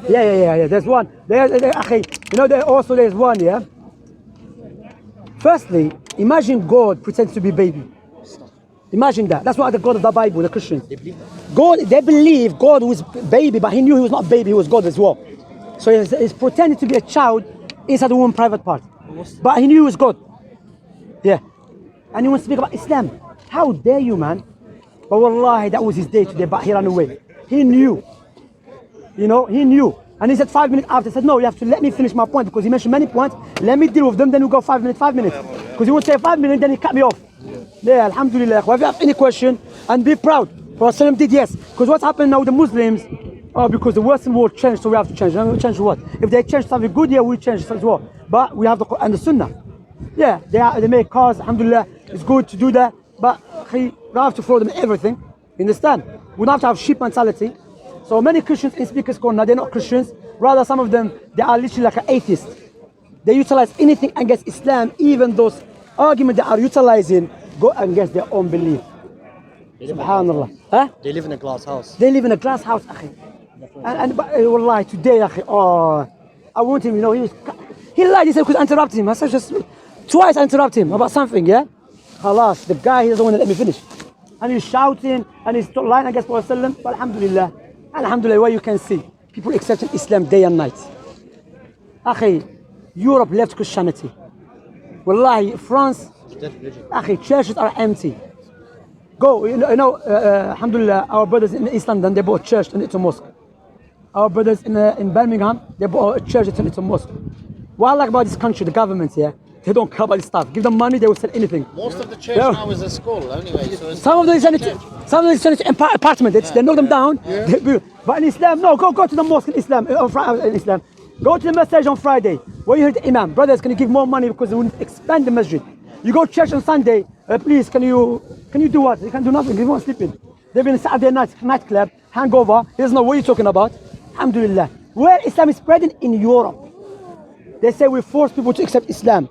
Yeah. There's one. There's one, yeah? Firstly, imagine God pretends to be baby. Imagine that. That's what the God of the Bible, the Christians. They believe God was baby, but he knew he was not baby, he was God as well. So he's pretending to be a child inside the woman's private part. But he knew he was God. Yeah. And he wants to speak about Islam. How dare you, man? But wallahi, that was his day today, but he ran away. He knew. He knew. And he said 5 minutes after, he said, no, you have to let me finish my point, because he mentioned many points. Let me deal with them, then we'll go 5 minutes. Because he would say 5 minutes, then he cut me off. Yeah, alhamdulillah. If you have any question, and be proud. Prophet did, yes. Because what's happening now with the Muslims, because the Western world changed, so we have to change. And we change what? If they change something good, yeah, we change as well. But we have the Quran and the Sunnah. Yeah, they make cars, alhamdulillah. It's good to do that. But we have to throw them everything. You understand? We don't have to have sheep mentality. So many Christians in Speaker's Corner, they're not Christians. Rather, some of them, they are literally like an atheist. They utilize anything against Islam, even those arguments they are utilizing go against their own belief. Subhanallah. Huh? They live in a glass house. They live in a glass house, akhi. And wallahi, today, akhi, I want him, he lied, he said we could interrupt him. I said just twice I interrupt him about something, yeah? Khalas, the guy, he doesn't want to let me finish. And he's shouting, and he's lying against Prophet. But alhamdulillah, where you can see, people accepting Islam day and night. Akhi, Europe left Christianity. Wallahi, France, akhi, churches are empty. Go, alhamdulillah, our brothers in East London, they bought a church and it's a mosque. Our brothers in Birmingham, they bought a church and it's a mosque. What I like about this country, the government here, they don't care about this stuff. Give them money, they will sell anything. Most of the church now is a school, anyway. So some of them send it to apartments. They knock them down. Yeah. But in Islam, no, go to the mosque in Islam. In Islam, go to the masjid on Friday. Where you heard the imam, brothers, can you give more money because they will expand the masjid. You go to church on Sunday, please, can you do what? You can do nothing. You won't sleep in. They've been Saturday nightclub, hangover. He doesn't know what you're talking about. Alhamdulillah. Where Islam is spreading in Europe, they say we force people to accept Islam.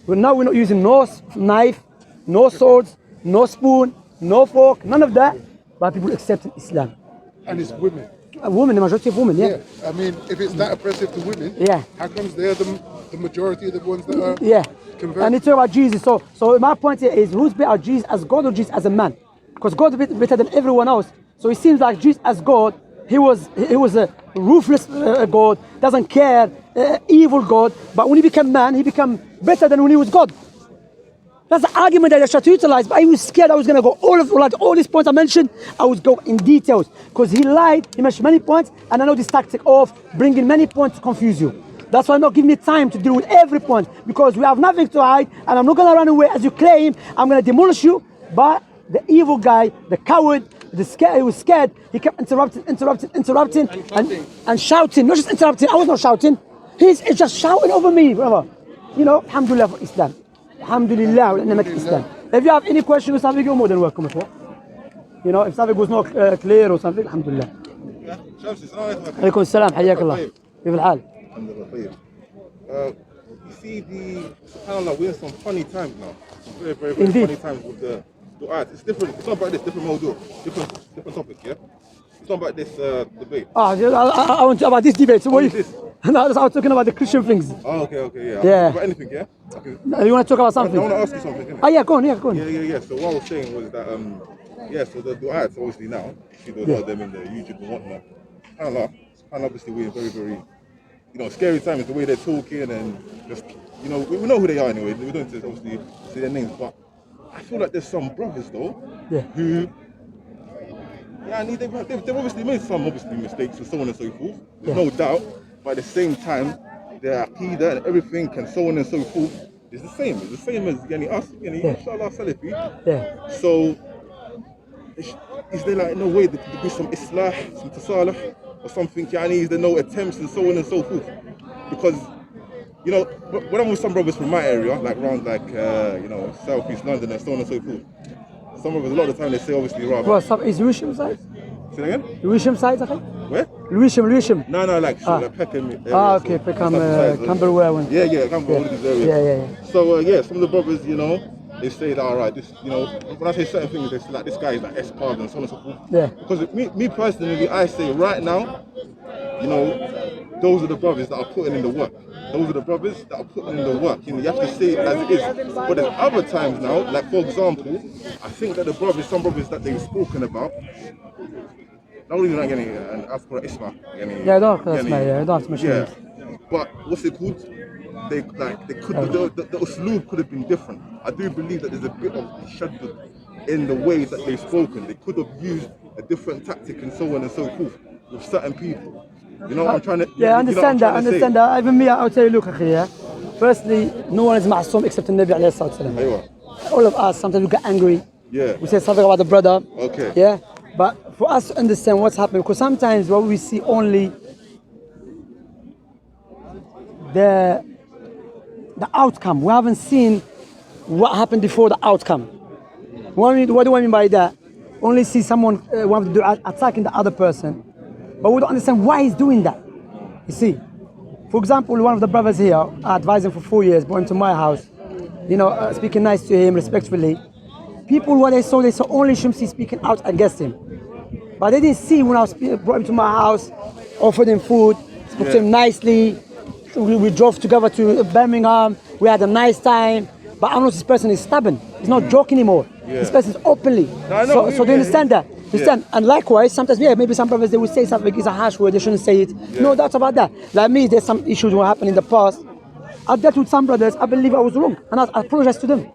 But now we're not using no knife, no swords, no spoon, no fork, none of that. But people accept Islam. And it's women. Women, the majority of women, yeah. I mean, if it's that oppressive to women, how comes they're the majority of the ones that are converted? And it's about Jesus. So my point here is, who's better, Jesus as God or Jesus as a man? Because God is better than everyone else. So it seems like Jesus as God, he was a ruthless God, doesn't care, evil God. But when he became man, he became better than when he was God. That's the argument that I tried to utilize. But I was scared I was going to go all these points I mentioned. I would go in details because he lied. He mentioned many points, and I know this tactic of bringing many points to confuse you. That's why I'm not giving me time to deal with every point, because we have nothing to hide, and I'm not going to run away as you claim. I'm going to demolish you. But the evil guy, the coward, he was scared. He kept interrupting, and shouting. Not just interrupting. I was not shouting. He's just shouting over me, brother. Alhamdulillah for Islam. Alhamdulillah, Islam. If you have any question or something, you're more than welcome. If something was not clear or something, alhamdulillah. Shamsi, السلام عليكم. عليكم السلام, حياك الله. كيف الحال؟ الحمد لله طيب. You see, subhanAllah, we're in some funny times now. Some very, very, very funny times with the du'at. It's different. It's not about this, different mawdu', different topic, yeah? It's not about this debate. I want to about this debate. So what is this? No, I was talking about the Christian things. Oh, okay, yeah. About anything, yeah? Okay. You want to talk about something? I want to ask you something. Yeah, go on. Yeah. So what I was saying was that, so the du'ats, obviously now, you see a lot of them in the YouTube and whatnot. And obviously we're very, very, scary times, the way they're talking and just, we know who they are anyway. We don't obviously say their names, but I feel like there's some brothers though, who, they've obviously made some mistakes and so on and so forth. There's no doubt, but at the same time, their aqidah and everything and so on and so forth is the same. It's the same as us, inshallah, Salafi. Yeah. So, is there like no way that there could be some islah, some tasalih, or something? Is there no attempts and so on and so forth? Because, when I'm with some brothers from my area, like around South East London and so on and so forth, some brothers a lot of the time they say obviously rather. Well, is Lewisham side? Say that again? Lewisham side, I think? Where? Lewisham. No, like Peckham area. Peckham, Camberwell. Yeah, Camberwell, all these areas. Yeah. So, some of the brothers, they say that, all right, this, you know, when I say certain things, it's like this guy is like S-Pard and so on and so forth. Yeah. Because me personally, I say right now, you know, those are the brothers that are putting in the work. Those are the brothers that are putting in the work. You know, you have to say it as it is. But there's other times now, like for example, I think that the brothers, some brothers that they've spoken about, not really like any Afro Isma. Yeah, don't have to mention it. But what's it called? They could the usloob could have been different. I do believe that there's a bit of shaddud in the way that they've spoken. They could have used a different tactic and so on and so forth with certain people. You know what I'm trying to? Yeah, understand that. Even me, I'll tell you, look, akhi, yeah. Firstly, no one is ma'asum except the Nabi alayhi salatu wasalam. All of us, sometimes we get angry. Yeah. We say something about the brother. Okay. Yeah. But for us to understand what's happening, because sometimes what we see only the outcome. We haven't seen what happened before the outcome. What do I mean by that? Only see someone want to do attacking the other person, but we don't understand why he's doing that. You see, for example, one of the brothers here, I advised him for 4 years, brought him to my house, you know, speaking nice to him, respectfully. People, what they saw only Shamsi speaking out against him. But they didn't see when I brought him to my house, offered him food, spoke to him nicely. We drove together to Birmingham. We had a nice time. But I know this person is stubborn. He's not joking anymore. This person is openly. So do you understand that? And likewise, sometimes, maybe some brothers, they will say something, it's a harsh word, they shouldn't say it. No doubts about that. Like me, there's some issues that happened in the past. I dealt with some brothers, I believe I was wrong. And I apologize to them.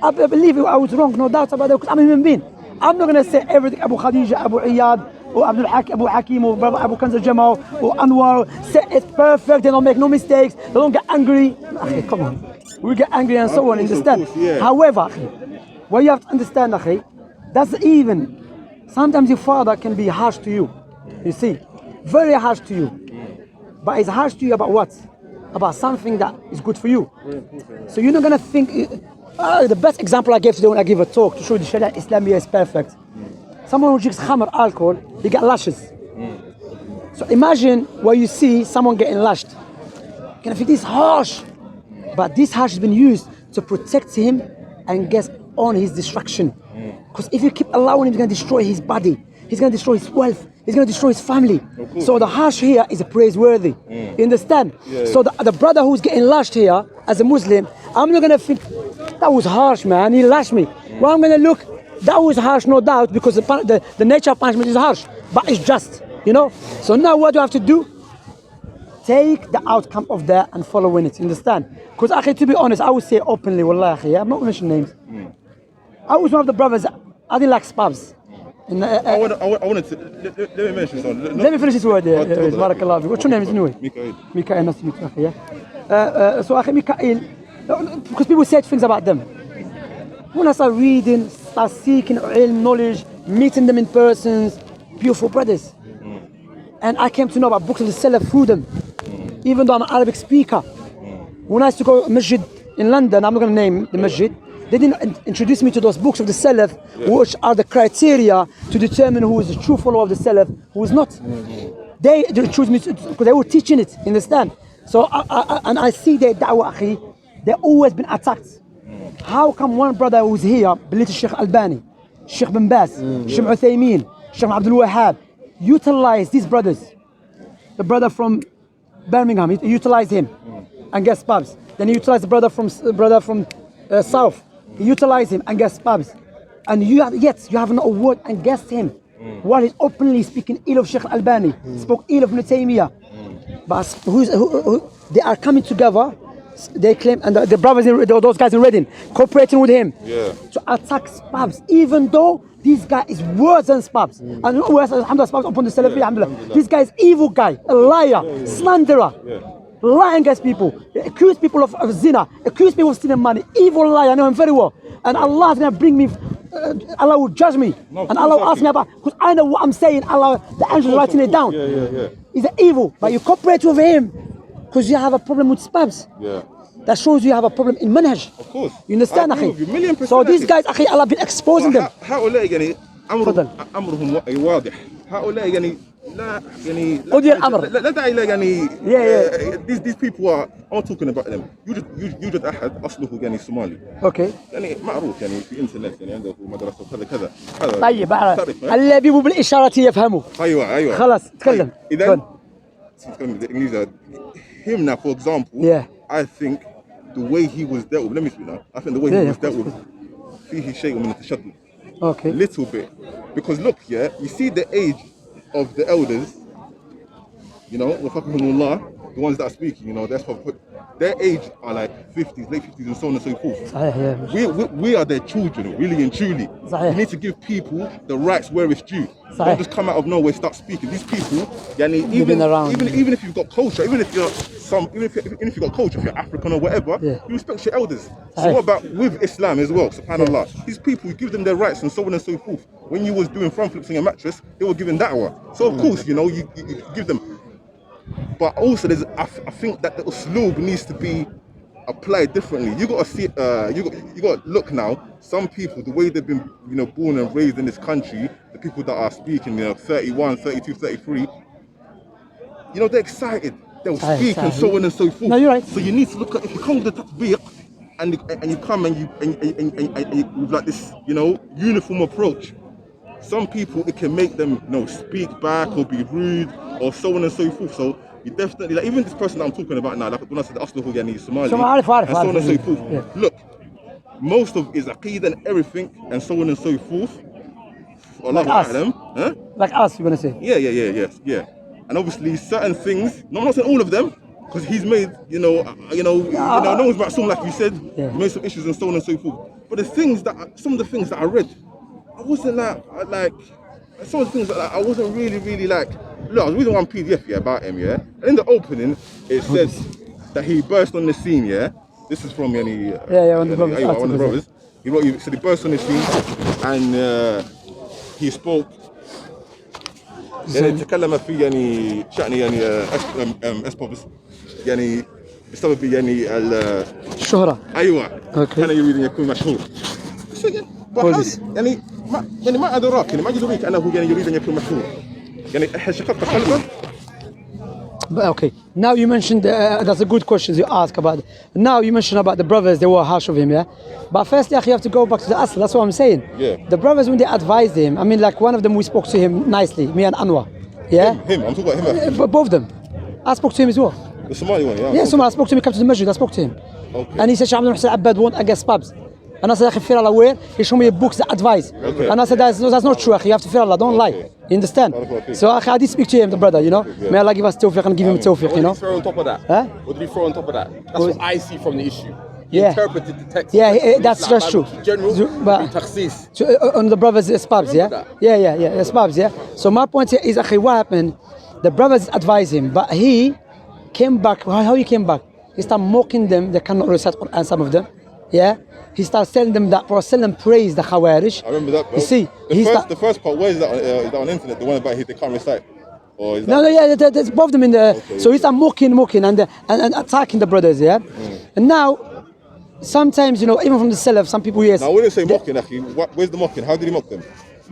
I believe I was wrong, no doubts about that, because I'm a human being. I'm not going to say everything Abu Khadija, Abu Iyad, or Abu Hakim, or Brother Abu Kanza Jamal, or Anwar. Say it's perfect, they don't make no mistakes, they don't get angry. Come on. We get angry and so on, understand? However, what you have to understand, that's even, sometimes your father can be harsh to you. You see, very harsh to you. But it's harsh to you about what? About something that is good for you. So you're not going to think, the best example I gave today when I give a talk to show the Sharia Islamia is perfect. Someone who drinks khamr, alcohol, he got lashes. So imagine what you see someone getting lashed. You're going to think this is harsh. But this harsh has been used to protect him and get on his destruction. Because if you keep allowing him, he's going to destroy his body. He's going to destroy his wealth. He's going to destroy his family. So the harsh here is praiseworthy. You understand? So the brother who's getting lashed here, as a Muslim, I'm not going to think, that was harsh, man. He lashed me. Well, I'm going to look, that was harsh, no doubt, because the nature of punishment is harsh. But it's just, you know? So now what do I have to do? Take the outcome of that and following it, understand? Because to be honest, I would say openly, wallahi, I'm not mentioning names. I was one of the brothers, I didn't like spabs. I wanted to, let me mention something. Let me finish this word here. Barakallah. What's your name anyway? Mikael, nice to meet you. So Mikael, because people said things about them. When I start reading, start seeking ilm, knowledge, meeting them in persons, beautiful brothers. And I came to know about books of the Salaf through them. Even though I'm an Arabic speaker. When I used to go to masjid in London, I'm not going to name the masjid, they didn't introduce me to those books of the Salaf, which are the criteria to determine who is the true follower of the Salaf, who is not. They choose me because they were teaching it, understand? So, I see their da'wah, akhi, they've always been attacked. How come one brother who's here, believe Sheikh Albani, Sheikh bin Baz, Sheikh Uthaymeen, Sheikh Abdul Wahhab, utilize these brothers? The brother from Birmingham, he utilized him and gets spabs. Then he utilized the brother from South. He utilized him and gets spabs. And you have not a word against him. While he's openly speaking ill of Sheikh Albani, spoke ill of Ibn Taymiyyah. But they are coming together. They claim, and the brothers, those guys in Reading, cooperating with him to attack spabs, even though this guy is worse than spabs. And not worse, alhamdulillah, spabs upon the Salafi, alhamdulillah. This guy is evil guy, a liar, slanderer, lying against people, accuse people of zina, accuse people of stealing money, evil liar, I know him very well. And Allah is going to bring me, Allah will judge me, and Allah will ask me about, because I know what I'm saying, Allah, the angel is writing it down. He's an evil, but you cooperate with him, because you have a problem with spabs. That shows you have a problem in manhaj. Of course. You understand, akhi? So these guys, akhi, Allah been exposing them. هؤلاء يعني أمرهم واضح. هؤلاء يعني لا يعني أولي الأمر. لا داعي يعني Yeah. these people are I'm talking about them يوجد أحد أصله يعني صومالي اوكي. يعني معروف يعني في انترنت يعني عنده مدرسة وكذا كذا هذا طيب تعرف اللي بيبوا بالإشارة يفهموا. ايوه خلاص تكلم. إذا تتكلم بالإنجليزي him now for example I think the way he was dealt with let me speak now I think the way he was dealt with فيه شيء من التشدد Okay. little bit because look you see the age of the elders you know the ones that are speaking you know that's what their age are like 50s late 50s and so on and so forth صحيح we are their children really and truly صحيح. you need to give people the rights where it's due صحيح. don't just come out of nowhere start speaking these people yani, even if you've got culture even if you've got culture if you're African or whatever you respect your elders so what about with Islam as well subhanallah these people you give them their rights and so on and so forth when you was doing front flips on your mattress they were giving da'wah so of course you know you give them but also I think that the usloob needs to be applied differently. You got to see you got to look now some people the way they've been you know born and raised in this country the people that are speaking you know 31 32 33 you know they're excited they'll speak and so on and so forth no you're right so you need to look at if you come with the tatbiq and you come and you with like this you know uniform approach some people it can make them you know speak back or be rude or so on and so forth so you definitely like even this person that I'm talking about now like when I said Aslahu Yani Somali and so on and so forth look most of his aqeedah and everything and so on and so forth like us like us you're gonna say yeah and obviously certain things no I'm not saying all of them because he's made you know no one's ma'soom like you said he made some issues and so on and so forth but the things that some of the things that I read I wasn't like some of the things that I wasn't really like look I was reading one PDF about him and in the opening it says that he burst on the scene this is from one of the brothers he said he burst on the scene and he spoke يعني تكلم في يعني شأن يعني اسبابس يعني بسبب يعني الشهرة ايوه كان يريد ان يكون مشهور يعني ما ادراك يعني ما يدريك انه يعني يريد ان يكون مشهور يعني شققت قلبه Okay, now you mentioned that's a good question you ask about it. Now you mentioned about the brothers they were harsh of him but first you have to go back to the asl that's what I'm saying the brothers when they advised him I mean like one of them we spoke to him nicely me and Anwar him I'm talking about him both of them I spoke to him as well the Somali one I spoke to him he came to the masjid I spoke to him and he said Sheikh Abdul Muhsin Abbad won't against pubs and I said akhi fear Allah where he showed me books that advise and I said that's not true akhi you have to fear Allah don't lie you understand so akhi I did speak to him the brother you know may Allah give us tawfiq and give him tawfiq you know what did he throw on top of that what did he throw on top of that that's what I see from the issue he interpreted the text that's true general but on the brothers spabs spabs so my point here is akhi what happened the brothers advised him but he came back how he came back he started mocking them they cannot recite Quran some of them he starts telling them that Prophet ﷺ praised the Khawarij. I remember that, bro. You see, the first part, where is that on the internet? The one about they can't recite? Or is that... No, there's both of them in the... Okay, so he started mocking and attacking the brothers, And now, sometimes, you know, even from the Salaf, some people, Now, when you say mocking, where's the mocking? How did he mock them?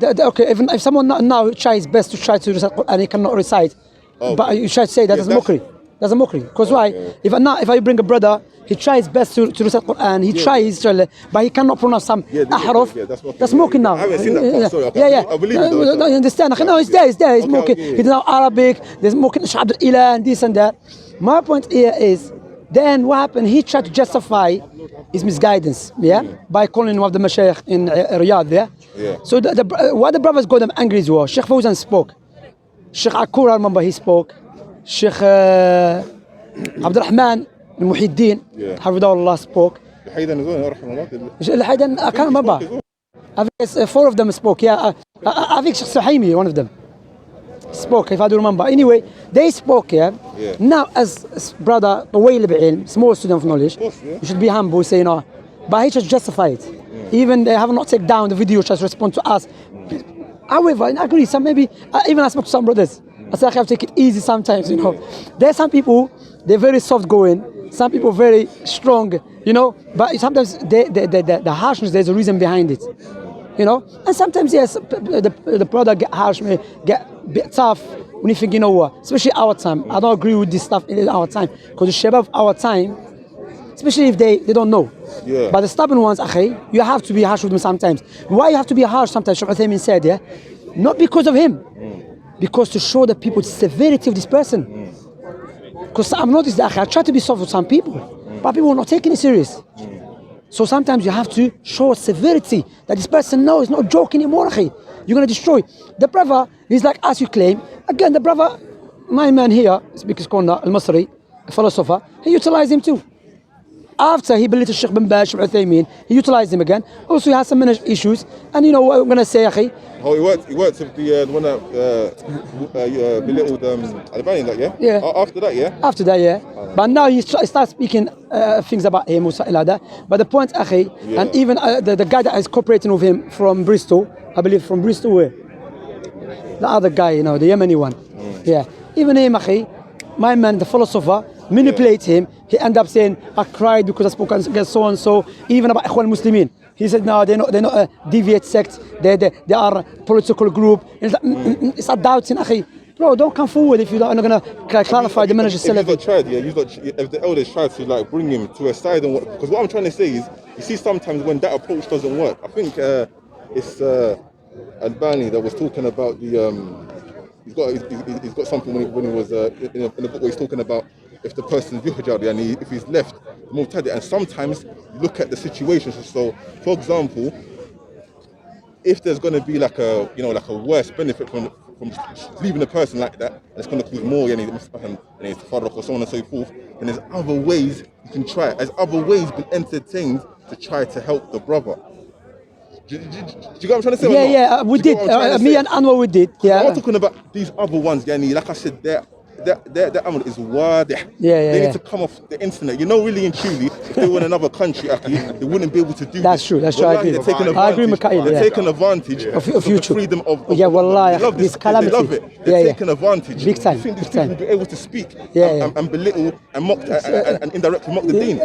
Okay, if someone now tries best to try to recite and he cannot recite, but you try to say that's mockery. That's a mockery. Because why? If I bring a brother, he tries best to recite Quran. He tries, but he cannot pronounce some ahraf. That's mocking now. I haven't seen that part. Sorry, I believe it. No, you understand? No, it's there. He's mocking. He does know Arabic. There's mocking Shah Abdul Ilah and this and that. My point here is, then what happened? He tried to justify his misguidance, by calling one of the mashayikh in Riyadh, So what the brothers got them angry as well. Sheikh Fawzan spoke. Sheikh Akur, I remember he spoke. Sheikh Abdul Rahman al-Muhyiddin, Hafidahullah spoke. Al-Haydan, I can't remember. I think 4 of them spoke, I think Sheikh Suhaimi, one of them, spoke, if I do remember. Anyway, they spoke, Now, as brother, small student of knowledge, you should be humble, say, but he just justify it. Even they have not taken down the video, just respond to us. However, I agree, maybe, even I spoke to some brothers. I said I have to take it easy sometimes, There's some people, they're very soft going, some people very strong, but sometimes the harshness, there's a reason behind it, And sometimes, yes, the brother get harsh, get bit tough when you think, you know what, especially our time. I don't agree with this stuff in our time. Because the shabab of our time, especially if they don't know. Yeah. But the stubborn ones, akhi, you have to be harsh with them sometimes. Why you have to be harsh sometimes? Shaykh Uthaymin said, yeah, not because of him, because to show the people the severity of this person. Because I've noticed that, akhi, I try to be soft with some people, but people are not taking it serious. So sometimes you have to show severity that this person knows, not joking anymore, akhi. You're going to destroy. The brother, he's like, as you claim, again, the brother, my man here, speakers corner, al-Masri, a philosopher, he utilized him too. After he belittled Sheikh bin Baz, Sheikh Uthaymin, he utilized him again. Also, he has some issues. And you know what I'm going to say, akhi? Oh, he worked with the one that belittled Albani, like, yeah? Yeah. After that, yeah? After that, yeah. But now he starts speaking things about him or something like that. But the point, akhi, and even the guy that is cooperating with him from Bristol, I believe from Bristol, where? The other guy, you know, the Yemeni one. Yeah. Even him, akhi, my man, the philosopher, manipulate him. He end up saying, I cried because I spoke against so and so, even about Ikhwan Muslimin. He said, no, they're not a deviant sect. They are a political group. It's a doubting, akhi. Bro, don't come forward if you're not going to clarify the manager. If you've not tried, yeah, if the elders tried to like bring him to a side and because what I'm trying to say is, you see sometimes when that approach doesn't work. I think it's Albani that was talking about the he's got something when he was in the book where he's talking about if the person's yuhjad and if he's left mubtadi, and sometimes you look at the situation. So for example, if there's going to be like a worse benefit from leaving a person like that, and it's going to cause more and or so on and so forth, then there's other ways you can try. There's other ways been entertained to try to help the brother. Do you get what I'm trying to say? Yeah, we did. Me and Anwar, we did. Yeah. I'm talking about these other ones, yani, like I said, their amal is wadih. Yeah. They need to come off the internet. You know, really and truly, if they were in another country, they wouldn't be able to do That's this. true. That's true. I agree. They're taking advantage. I agree with Mikael. They're taking advantage of the future freedom of yeah, wallahi, they love this calamity. They love it. They're taking advantage. Big time. You think these Big time. people will be able to speak and belittle and mock and indirectly mock the deen?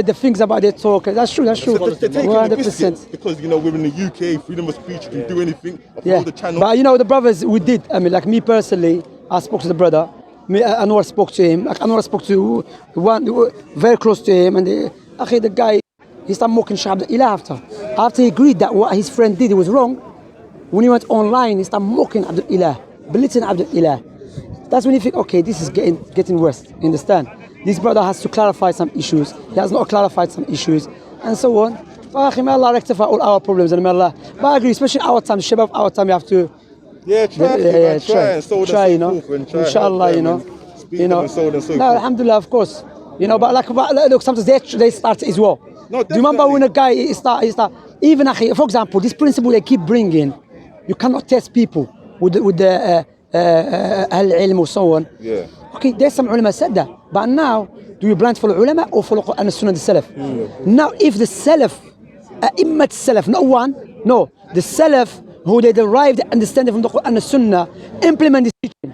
The things about their talk. That's true. That's true. They're taking 100%. because you know we're in the UK, freedom of speech, you can do anything. Yeah. The channel. But you know the brothers, we did. I mean, like me personally, I spoke to the brother. Anwar spoke to him. Like Anwar spoke to one very close to him, and the guy, he started mocking Shaykh Abdul Ilah after he agreed that what his friend did was wrong. When he went online, he started mocking Abdul Ilah, belittling Abdul Ilah. That's when you think, okay, this is getting worse. You understand? This brother has to clarify some issues. He has not clarified some issues, and so on. May Allah rectify all our problems, and may Allah. But I agree, especially our time, Shabab, our time, you have to. Yeah, try and so try, you know. Inshallah, you know. No, alhamdulillah, of course. You know, but look, sometimes they start as well. No, do you remember when a guy start even for example, this principle they keep bringing, you cannot test people with the al-ilm or so on. Yeah. Okay, there's some ulama said that, but now do you blind follow ulama or follow Quran and Sunnah and the Salaf? Now, if the Salaf, Immat Salaf, not one, no, the Salaf who they derived the understanding from the Quran and the Sunnah, implement this teaching.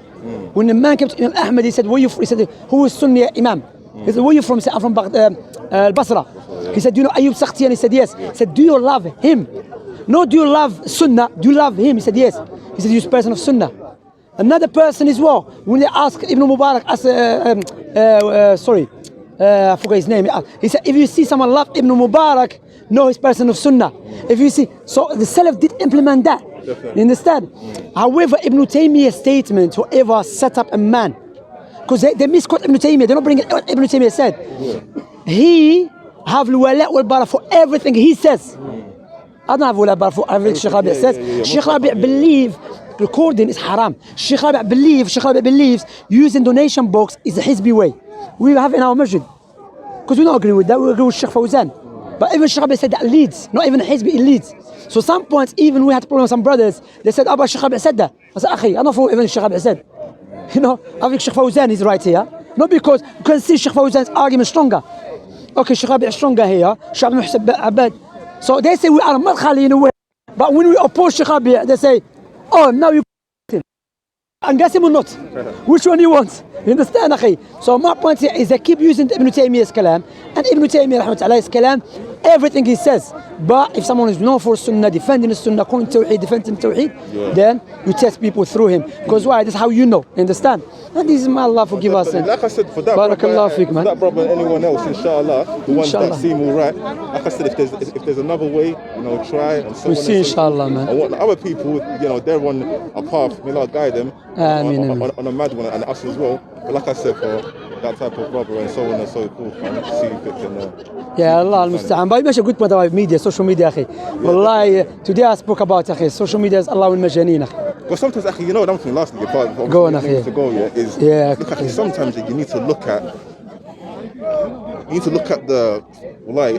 When the man came to Imam Ahmad, he said, "Where you from?" He said, "Who is Sunni Imam?" He said, "Where you from?" He said, "I'm from Basra." He said, "Do you know Ayyub Sakhtiyan?" He said, "Yes." He said, "Do you love him?" "No, do you love Sunnah? Do you love him?" He said, "Yes." He said, "You're a person of Sunnah." Another person as well, when they asked Ibn Mubarak, I forgot his name. He said, if you see someone love Ibn Mubarak, know he's person of Sunnah. If you see, so the Salaf did implement that. You understand? However, Ibn Taymiyyah's statement, whoever set up a man, because they misquote Ibn Taymiyyah, they're not bringing what Ibn Taymiyyah said. He have al-wala wal-bara for everything he says. I don't have wala wal-bara for everything Sheikh Rabi' says. Sheikh Rabi' believe recording is haram. Sheikh Rabi' believes using donation box is a Hizbi way. We have in our masjid. Because we don't agree with that, we agree with Sheikh Fawzan. But even Sheikh Rabi' said that leads, not even Hizbi, it leads. So some points, even we had problem with some brothers, they said, Abba, Sheikh Rabi' said that. I said, Akhi, I don't know even Sheikh Rabi' said. You know, I think Sheikh Fawzan is right here. Not because you can see Sheikh Fawzan's argument stronger. Okay, Sheikh Rabi' is stronger here, Sheikh Muhsin Abad. So they say we are madkhali in a way. But when we oppose Sheikh Rabi', they say, oh, now you and Qasim or not. Which one you want? You understand أخي? So my point here is they keep using Ibn Taymiyyah's kalam, and Ibn Taymiyyah رحمة الله his kalam, everything he says. But if someone is known for Sunnah, defending the Sunnah, calling Tawheed, defending Tawheed, then you test people through him. Because why? That's how you know. You understand? And this is my Allah forgive us. Like I said, for that Barakallah fiqh, man. that brother and anyone else, inshallah, the ones that seem alright. Like I said, if there's another way, try and so on. We'll see, inshallah, man. I want the other people, they're on a path. May Allah guide them on a mad one, and us as well. But like I said, for that type of brother and so on and so forth, man, see if it can. Yeah, Allah al-Musta'an. But you good point about media, social media, akhi. Wallahi, today I spoke about akhi, social media is Allah al-Majaneen, akhi. Well, sometimes, actually, one thing lastly, go on, akhi. Look, actually, sometimes you need to look at the,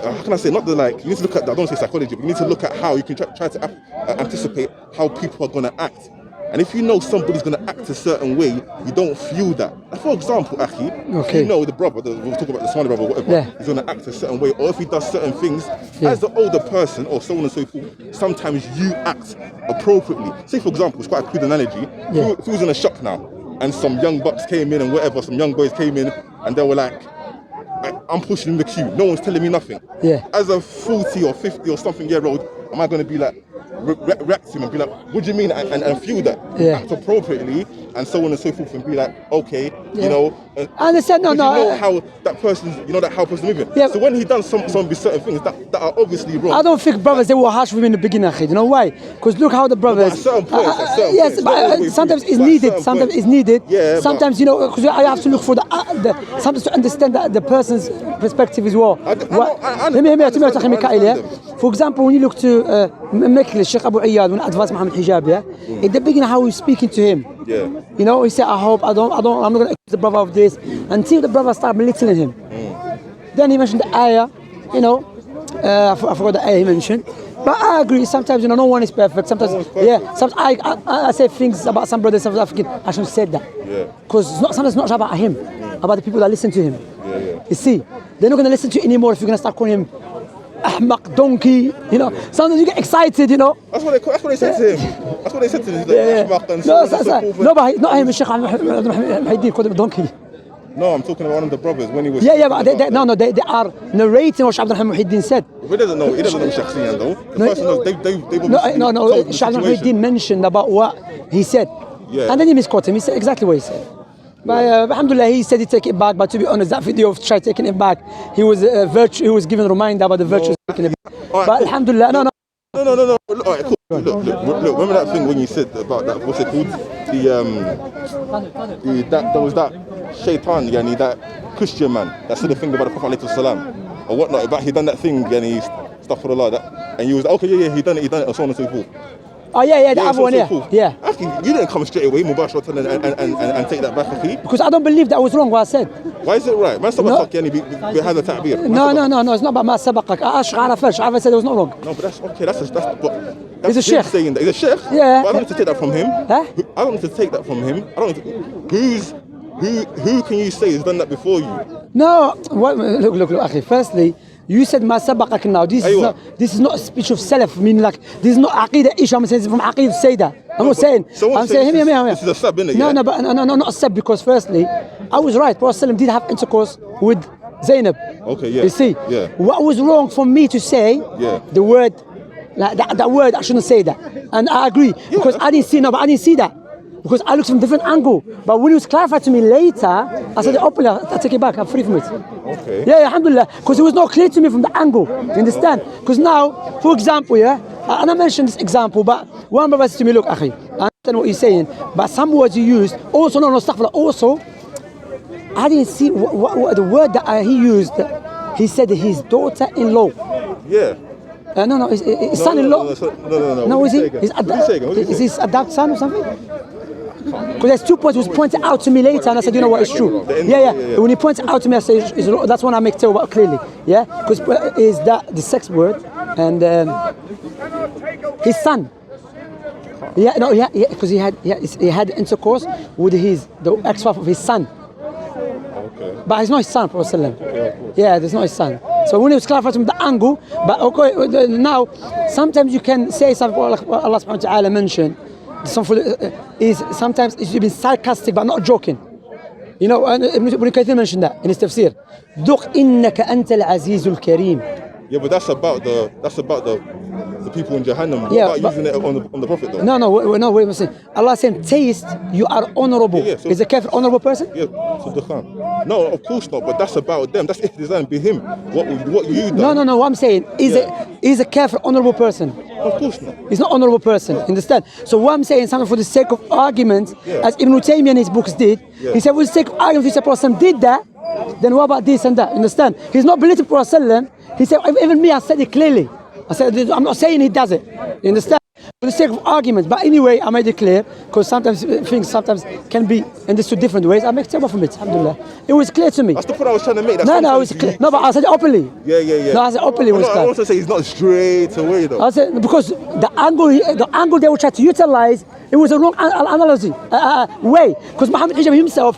how can I say, not the you need to look at, I don't want to say psychology, but you need to look at how you can try to anticipate how people are going to act. And if you know somebody's going to act a certain way, you don't feel that. Like for example, Akhi, if you know the brother, we'll talk about the Somali brother, whatever, he's going to act a certain way, or if he does certain things, as the older person, or so on and so forth, sometimes you act appropriately. Say for example, it's quite a crude analogy, if he was in a shop now, and some young bucks came in and whatever, some young boys came in, and they were like, I'm pushing in the queue, no one's telling me nothing. As a 40 or 50 or something year old, am I going to be like, react to him and be like, what do you mean? And feel that, act appropriately, and so on and so forth, and be like, okay, I understand, you know how that person's, how person moving. So when he done some certain things that are obviously wrong. I don't think brothers, they were harsh with him in the beginning, you know why? Because look how the brothers. At certain points, but sometimes it's needed. Sometimes it's needed. Sometimes because I have to look for the sometimes to understand the person's perspective as well. For example, when you look to Sheikh Abu Iyad, when advised Muhammad Hijab, in the beginning how he was speaking to him. He said, I'm not going to accuse the brother of this, until the brother started belittling him. Then he mentioned the ayah, I forgot the ayah he mentioned. But I agree, sometimes no one is perfect. Sometimes, sometimes I say things about some brothers of African, I shouldn't have said that. Because sometimes it's not about him, about the people that listen to him. You see, they're not going to listen to you anymore if you're going to start calling him Ahmaq, donkey, sometimes you get excited, That's what they said to him. That's what they said to him. Ahmaq and no, but not him, Sheikh Muhammad called him donkey. No, I'm talking about one of the brothers when he was. But they are narrating what Shaykh Abdul Muhyiddin said. He doesn't know Shakhsiyan though. The person knows, Shaykh Abdul Muhyiddin mentioned about what he said. And then he misquoted him. He said exactly what he said. But alhamdulillah, he said he take it back. But to be honest, that video of try taking it back, he was he was given a reminder about the virtues taking it back. But alhamdulillah, no. All right, cool. Look, remember that thing when you said about that, what's it called? There was that shaitan, that Christian man that said the thing about the Prophet ﷺ or whatnot, about he done that thing, stuff for the law, and he was okay, he done it, and so on and so forth. Oh the other one, Actually, you didn't come straight away, Mubashiratan, and take that back, okay? Because I don't believe that was wrong what I said. Why is it right? Man sabaqak behind the ta'bir. No, it's not about ma sabaqak. Ash'arafa said it was not wrong. No, but that's okay. That's he's a sheikh. Saying that. He's a sheikh. Yeah. But I don't need to take that from him. Huh? I don't need to take that from him. I don't need to, who can you say has done that before you? No. Look, akhi. Firstly, you said ma sabaqak now. This is not a speech of Salaf. I mean, like, this is not aqidah ish. I'm saying from aqidah say that. I'm not saying. I'm saying him. This is a sub, innit? No, not a sub, because firstly, I was right. Prophet did have intercourse with Zainab. Okay, yeah. You see? Yeah. What was wrong for me to say the word, like that word, I shouldn't say that. And I agree, because I didn't see that. Because I looked from a different angle. But when it was clarified to me later, I said, openly, I take it back, I'm free from it. Okay. Yeah, alhamdulillah. Because it was not clear to me from the angle. You understand? Because now, for example, and I mentioned this example, but one brother said to me, look, akhi, I understand what you're saying, but some words you used, also, also, I didn't see what the word that he used. He said his daughter-in-law. Yeah. No, his son-in-law. No, is he? Is his adopted son or something? Because there's 2 points was pointed out to me later, and I said, you know what, it's true. When he pointed out to me, I said, that's when I make tell about clearly. Because is that the sex word and his son. Because he had intercourse with the ex-wife of his son. Okay. But he's not his son, Prophet. There's not his son. So when it was clarified from the angle, but okay, now sometimes you can say something Allah subhanahu wa ta'ala mentioned. Is sometimes it's been sarcastic but not joking. You know, and Ibn Kathir mentioned that in his tafsir. ذُقْ إِنَّكَ أَنْتَ الْعَزِيزُ الْكَرِيمُ. Yeah, but that's about the people in Jahannam. Yeah, What about using it on the Prophet though? No, wait a second. Allah saying, taste, you are honorable. Yeah, so- Is a kafir honorable person? Yeah, Subhan. No, of course not. But that's about them. That's if design be him. What you done? No. What I'm saying is a kafir honorable person. Of course not. He's not honorable person. Understand? So what I'm saying, something for the sake of argument, as Ibn Taymiyyah in his books did. He said, for the sake of argument, if a person did that, then what about this and that? Understand? He's not believing Prophet. He said, even me, I said it clearly. I said, I'm not saying he does it. You understand? For the sake of argument. But anyway, I made it clear, because sometimes things can be understood different ways. I make tawbah from it, alhamdulillah. It was clear to me. That's the point I was trying to make. No, it was clear. No, but I said it openly. Yeah. No, I said openly. I also say he's not straight away though. I said, because the angle they were trying to utilize, it was a wrong analogy, way. Because Muhammad Hijab himself,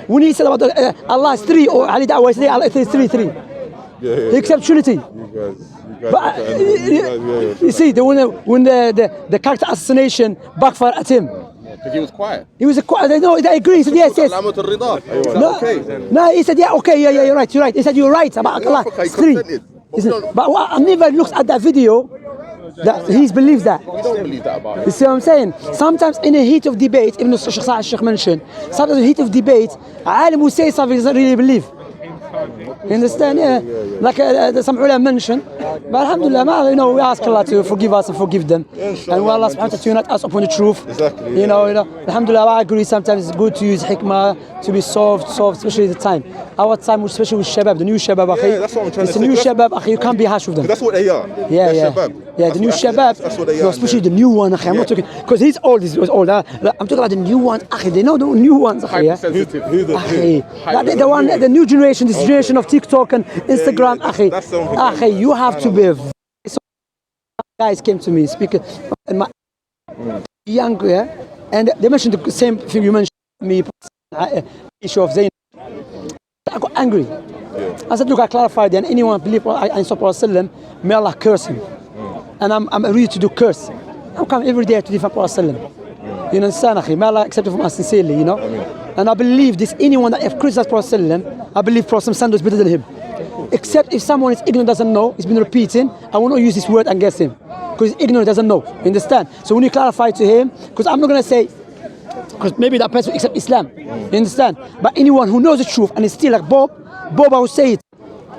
when he said about Allah is three, or Ali Da'wah, he said Allah is three. He accepts Trinity. You guys But you see, when the character assassination backfired at him, Because he was quiet. he was they agree. He said yes. علامة الرضا. No, he said yeah, you're right. He said you're right about Allah. It's three. He said, but I never looked at that video that he believes that. We don't believe that about him. You see what I'm saying? Sometimes in a heat of debate, even though Sheikh mentioned, sometimes in a heat of debate, alim will say something he doesn't really believe. You understand? Yeah. Like some ulama mentioned. But alhamdulillah, we ask Allah to forgive us and forgive them. And Allah subhanahu wa ta'ala to unite us upon the truth. Exactly. You know, alhamdulillah, I agree sometimes it's good to use hikmah to be soft, especially the time. Our time, especially with shabab, the new shabab, akhi. Yeah, that's what I'm trying to it's say. the new shabab, akhi, you can't be harsh with them. That's what they are. Yeah. They're shabab. Yeah, the new shabab, That's what they no, are. especially the new one, akhi. I'm not talking, because he's old, he was old. I'm talking about the new ones, akhi. They know the new ones, akhi. Yeah? Hypersensitive. Akhi. Like the new generation, this generation of TikTok and Instagram, akhi. that's something Akhi, you have to be. So guys came to me speaking, and my young, and they mentioned the same thing you mentioned me, issue of Zayn. I got angry. I said, look, I clarified, and anyone believe I saw Prophet, may Allah curse him. And I'm ready to do curse. I'm coming every day to defend Prophet. You understand, akhi? May Allah accept it from us sincerely, you know. And I believe this, anyone that have criticized Prophet, I believe Prophet is better than him. Except if someone is ignorant, doesn't know, he's been repeating, I will not use this word against him. Because he's ignorant, doesn't know. You understand? So when you clarify to him, because I'm not going to say, because maybe that person will accept Islam. You understand? But anyone who knows the truth and is still like Bob, I will say it.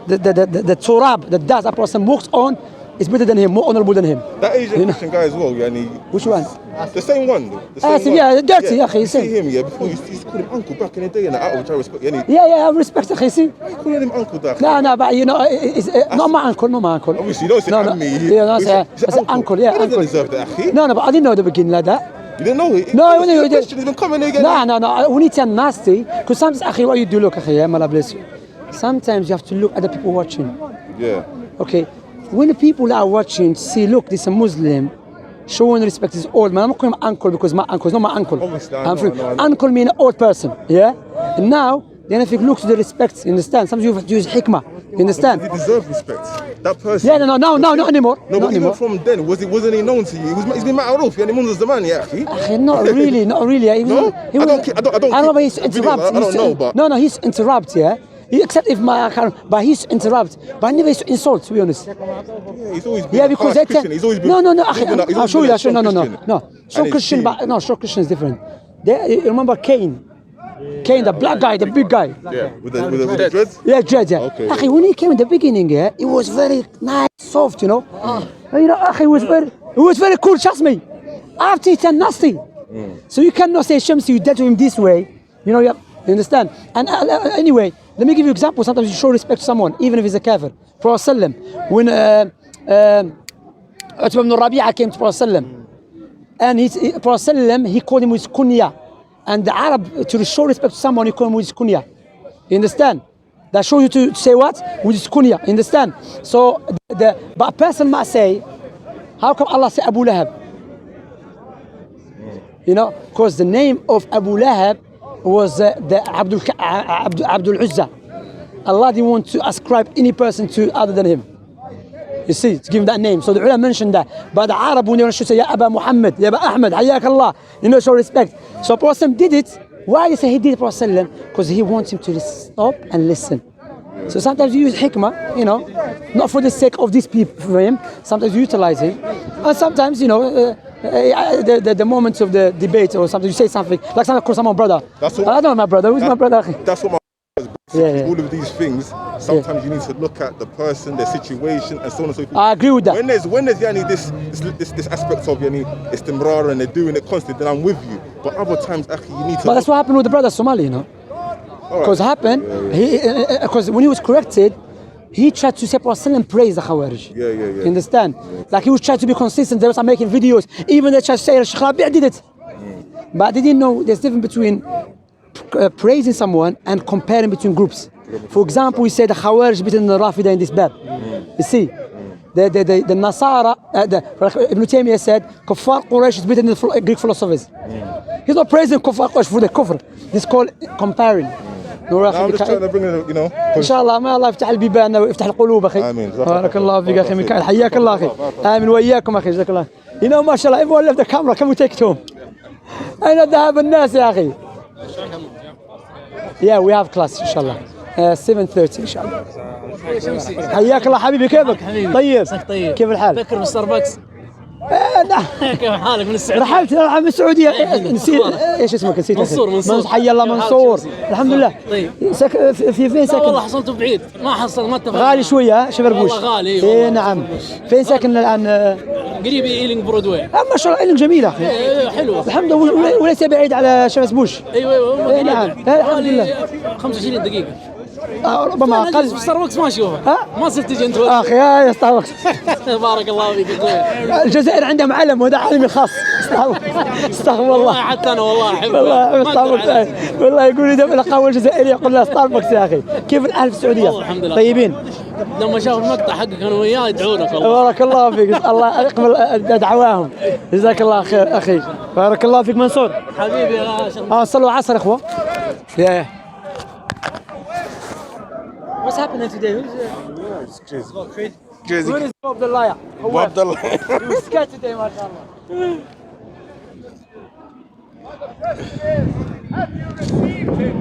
The turab, the dust a person walks on is better than him, more honorable than him. That Asian Christian guy as well, yani. Which one? The same one. Yeah, dirty, yeah. akhi. You see him, yeah, before you used to call him uncle back in the day, and out which I respect. Yani, Yeah, I respect akhi, see? why are you calling him uncle, that? No, but you know, it's not my uncle. Obviously, you don't say No. me. Yeah, no, I say uncle, yeah, He doesn't uncle. deserve that, akhi. No, but I didn't know at the beginning like that. You didn't know it? No, the question has been coming again. No. We need to be nasty. Because sometimes, akhi, what you do, look, akhi, Allah bless you. Sometimes you have to look at the people watching. Yeah. Okay, when the people are watching, see, look, this is a Muslim, showing respect to this old man. I'm not calling him uncle because my uncle is not my uncle. Obviously, I I'm free. know. Uncle means an old person, yeah? And now, then if you look to the respect, you understand? Sometimes you have to use hikmah, you understand? He deserves respect. That person. Yeah, no, not anymore. No, Not but even anymore. from then, wasn't he known to you? He's been mad off. Yani Munz's the man, yeah, akhi. Akhi, not really. He No? he I don't know, but he's keep videos. interrupt. I don't know, but- No, he's interrupt, yeah? Except if but he's interrupt. But I never used to insult, to be honest. Yeah, he's always been Because harsh Christian. He's always been. No, he's been a- he's I'll always show been you. a strong Christian. No. Strong And Christian, it's but no, strong Christian is different. You remember Cain? Cain, the black guy, the big guy. Yeah. With the dreads? Yeah, Jed, yeah. Okay. Akhi, when he came in the beginning, yeah, it was very nice, soft, you know. You know, akhi, it was very cool, trust me. After he turned nasty. So you cannot say, Shamsi, you dealt with him this way. You know, you understand? And anyway, let me give you an example. Sometimes you show respect to someone, even if he's a kafir. Prophet when Utbah ibn Rabi'ah came to Prophet, and Prophet, he called him with kunya. And the Arab, to show respect to someone, he called him with his kunya. You understand? That shows you to say what? With his kunya. You understand? So, but a person might say, how come Allah say Abu Lahab? You know, because the name of Abu Lahab was the Abdul Uzza. Allah didn't want to ascribe any person to other than him. You see, to give him that name. So the ulama mentioned that. But the Arab, when they should say, Ya Aba Muhammad, Ya Aba Ahmad, Hayyak Allah, you know, show respect. So a person did it, Why they say he did it Prophet? Because he wants him to stop and listen. So sometimes you use hikmah, you know, not for the sake of these people for him. Sometimes you utilize him, and sometimes you know the moments of the debate or something you say something like something call someone brother. That's what, I don't know my brother. Who's my brother? That's what my Yeah. all of these things. Sometimes you need to look at the person, their situation, and so on and so forth. I agree with that. When there's yani, this aspect of yani, istimrar and they're doing it constantly, then I'm with you. But other times, actually, you need to. But that's what happened with the brother Somali, you know. Because happened, because when he was corrected, he tried to say Prophet and praise the Khawarij. Yeah. You understand? Like he was trying to be consistent. They were making videos. Even they tried to say Sheikh Rabi' did it. But they didn't know there's difference between praising someone and comparing between groups. For example, we say the Khawarij between the Rafida in this bab. You see, the Nasara, Ibn Taymiyyah said, Kuffar Quraysh is better than the Greek philosophers. He's not praising Kuffar Quraysh for the kufr. This is called comparing. I'm just trying to bring it, you know. ان شاء الله ما الله يفتح البيبان ويفتح القلوب اخي. امين. بارك الله فيك اخي ميكائيل حياك الله اخي. امين وياكم اخي جزاك الله. You know ما شاء الله everyone left the camera. Can we take it home? أين ذهب الناس يا أخي؟ Yeah we have class إن شاء الله 7:30 إن شاء الله. حياك الله حبيبي كيفك؟ طيب. طيب. كيف الحال؟ فكر بالستاربكس. نعم. كيف حالك من السعودية؟ رحلت من السعودية نسيت ايش اسمك نسيت منصور حي الله منصور الحمد لله. طيب في فين ساكن؟ والله حصلته بعيد ما حصل ما اتفق. غالي شوية شبربوش. والله غالي اي نعم. فين ساكن الآن؟ قريب ايلينج برودواي. ما شاء الله ايلينج جميلة اخي. حلوة الحمد لله وليس بعيد على شمس بوش. ايوه نعم الحمد لله 25 دقيقة. ربما اقل. في ستاربكس ما اشوفها. ما صرت تجي انت. اخي يا ستاربكس. بارك الله فيك اخوي. الجزائر عندهم علم وهذا عالمي خاص. استغفر الله. والله حتى انا والله احبه. والله ستاربكس والله يقول لي دم القهوة الجزائرية يقول لها ستاربكس يا اخي. كيف الحال في السعودية؟ والله الحمد لله. طيبين. لما شافوا المقطع حقك انا وياه يدعونك والله. بارك الله فيك الله يقبل دعواهم. جزاك الله خير اخي. بارك الله فيك منصور. حبيبي يا شيخ. صلوا عصر اخوة. Yeah. What's happening today? Who's Crazy. Where is Bob the liar? Bob the liar. He was scared today, mashallah. Have you received him?